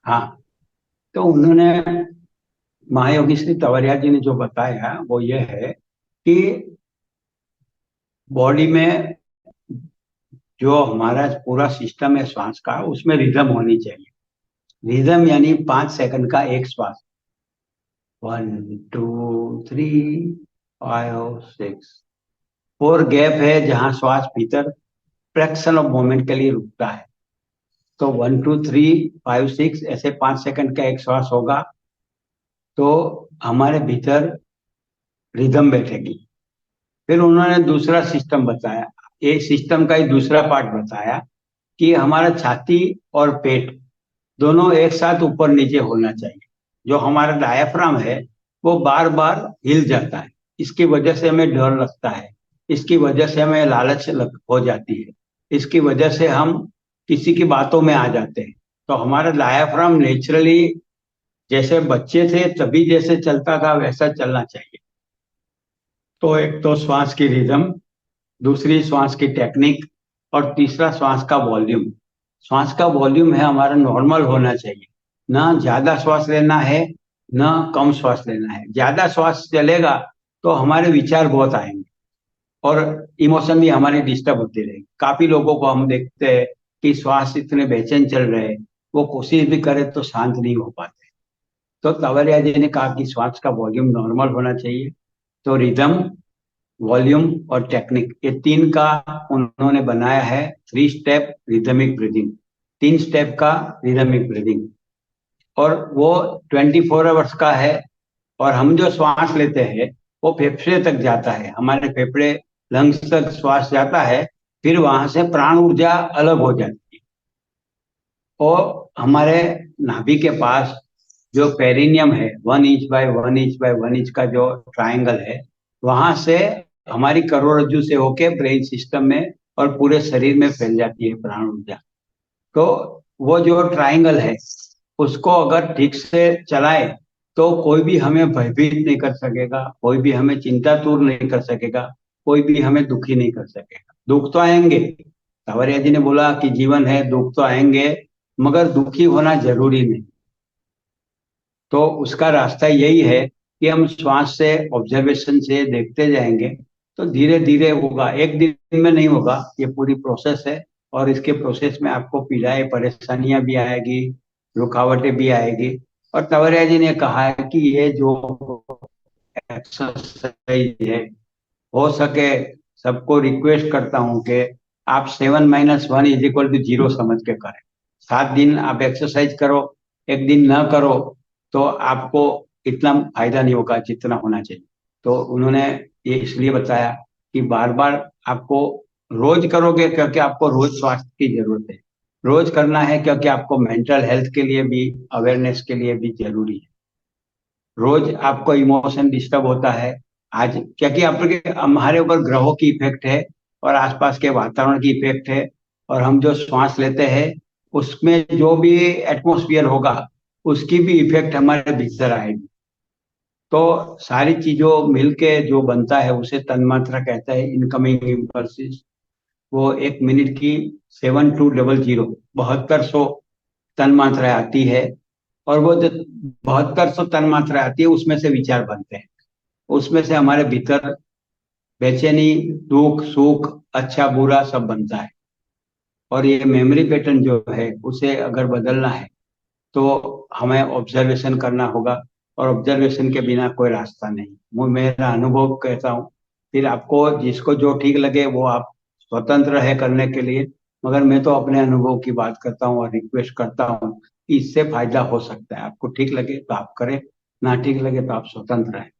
हाँ, तो उन्होंने महायोगी श्री तवरिया जी ने जो बताया वो ये है कि बॉडी में जो हमारा पूरा सिस्टम है श्वास का, उसमें रिदम होनी चाहिए। रिदम यानी 5 सेकंड का एक श्वास। 1 2 3 5 6। 4 गैप है जहां श्वास भीतर फ्रैक्शन ऑफ मोमेंट के लिए रुकता है। तो 1 2 3 5 6 ऐसे 5 सेकंड का एक श्वास होगा तो हमारे भीतर रिदम बैठेगी। फिर उन्होंने दूसरा सिस्टम बताया, एक सिस्टम का ही दूसरा पार्ट बताया कि हमारा छाती और पेट दोनों एक साथ ऊपर नीचे होना चाहिए। जो हमारा डायाफ्राम है वो बार बार हिल जाता है, इसकी वजह से हमें डर लगता है, इसकी वजह से हमें हो जाती है, इसकी वजह से हम किसी की बातों में आ जाते हैं। तो हमारा डायाफ्राम नेचुरली जैसे बच्चे थे तभी जैसे चलता था वैसा चलना चाहिए। तो एक तो श्वास की रिदम, दूसरी श्वास की टेक्निक, और तीसरा श्वास का वॉल्यूम। श्वास का वॉल्यूम है हमारा नॉर्मल होना चाहिए, ना ज्यादा श्वास लेना है ना कम श्वास लेना है। ज्यादा श्वास चलेगा तो हमारे विचार बहुत आएंगे और इमोशन भी हमारी डिस्टर्ब होती रहेगी। काफी लोगों को हम देखते हैं कि श्वास इतने बेचैन चल रहे हैं, वो कोशिश भी करे तो शांत नहीं हो पाते। तो तवरिया जी ने कहा कि श्वास का वॉल्यूम नॉर्मल होना चाहिए। तो रिदम, वॉल्यूम और टेक्निक, ये तीन का उन्होंने बनाया है 3 स्टेप रिदमिक ब्रीदिंग। 3 स्टेप का रिदमिक ब्रीदिंग, और वो 24 आवर्स का है। और हम जो श्वास लेते हैं वो फेफड़े तक जाता है, हमारे फेफड़े लंग्स तक श्वास जाता है, फिर वहां से प्राण ऊर्जा अलग हो जाती है। और हमारे नाभि के पास जो पेरिनियम है, 1 inch by 1 inch by 1 inch का जो ट्राइंगल है, वहां से हमारी करोड़रज्जु से होके ब्रेन सिस्टम में और पूरे शरीर में फैल जाती है प्राण ऊर्जा। तो वो जो ट्राइंगल है उसको अगर ठीक से चलाए तो कोई भी हमें भयभीत नहीं कर सकेगा, कोई भी हमें चिंतातुर नहीं कर सकेगा, कोई भी हमें दुखी नहीं कर सकेगा। दुख तो आएंगे, सावरिया जी ने बोला कि जीवन है, दुख तो आएंगे, मगर दुखी होना जरूरी नहीं। तो उसका रास्ता यही है कि हम श्वास से, ऑब्जर्वेशन से देखते जाएंगे तो धीरे धीरे होगा, एक दिन में नहीं होगा, ये पूरी प्रोसेस है। और इसके प्रोसेस में आपको पीड़ाएं परेशानियां भी आएगी, रुकावटें भी आएगी। और तवरिया जी ने कहा है कि ये जो एक्सरसाइज है, हो सके सबको रिक्वेस्ट करता हूं कि आप 7 - 1 = 0 समझ के करें। 7 दिन आप एक्सरसाइज करो, एक दिन ना करो तो आपको इतना फायदा नहीं होगा जितना होना चाहिए। तो उन्होंने ये इसलिए बताया कि बार बार आपको रोज करोगे क्योंकि आपको रोज स्वास्थ्य की जरूरत है, रोज करना है क्योंकि आपको मेंटल हेल्थ के लिए भी, अवेयरनेस के लिए भी जरूरी है। रोज आपको इमोशन डिस्टर्ब होता है आज, क्योंकि आपके हमारे ऊपर ग्रहों की इफेक्ट है और आसपास के वातावरण की इफेक्ट है। और हम जो श्वास लेते हैं उसमें जो भी एटमॉस्फेयर होगा उसकी भी इफेक्ट हमारे भीतर आएगी। तो सारी चीजों मिलके जो बनता है उसे तन्मात्रा कहता है, इनकमिंग इम्पल्सिस। वो 1 मिनट की 7200 7200 तन मात्रा आती है। और वो जो 7200 तन मात्रा आती है उसमें से विचार बनते हैं, उसमें से हमारे भीतर बेचैनी, दुख सुख, अच्छा बुरा सब बनता है। और ये मेमोरी पैटर्न जो है उसे अगर बदलना है तो हमें ऑब्जर्वेशन करना होगा, और ऑब्जर्वेशन के बिना कोई रास्ता नहीं। वो मेरा अनुभव कहता हूँ। फिर आपको जिसको जो ठीक लगे वो आप स्वतंत्र है करने के लिए, मगर मैं तो अपने अनुभव की बात करता हूँ और रिक्वेस्ट करता हूँ कि इससे फायदा हो सकता है। आपको ठीक लगे तो आप करें, ना ठीक लगे तो आप स्वतंत्र हैं।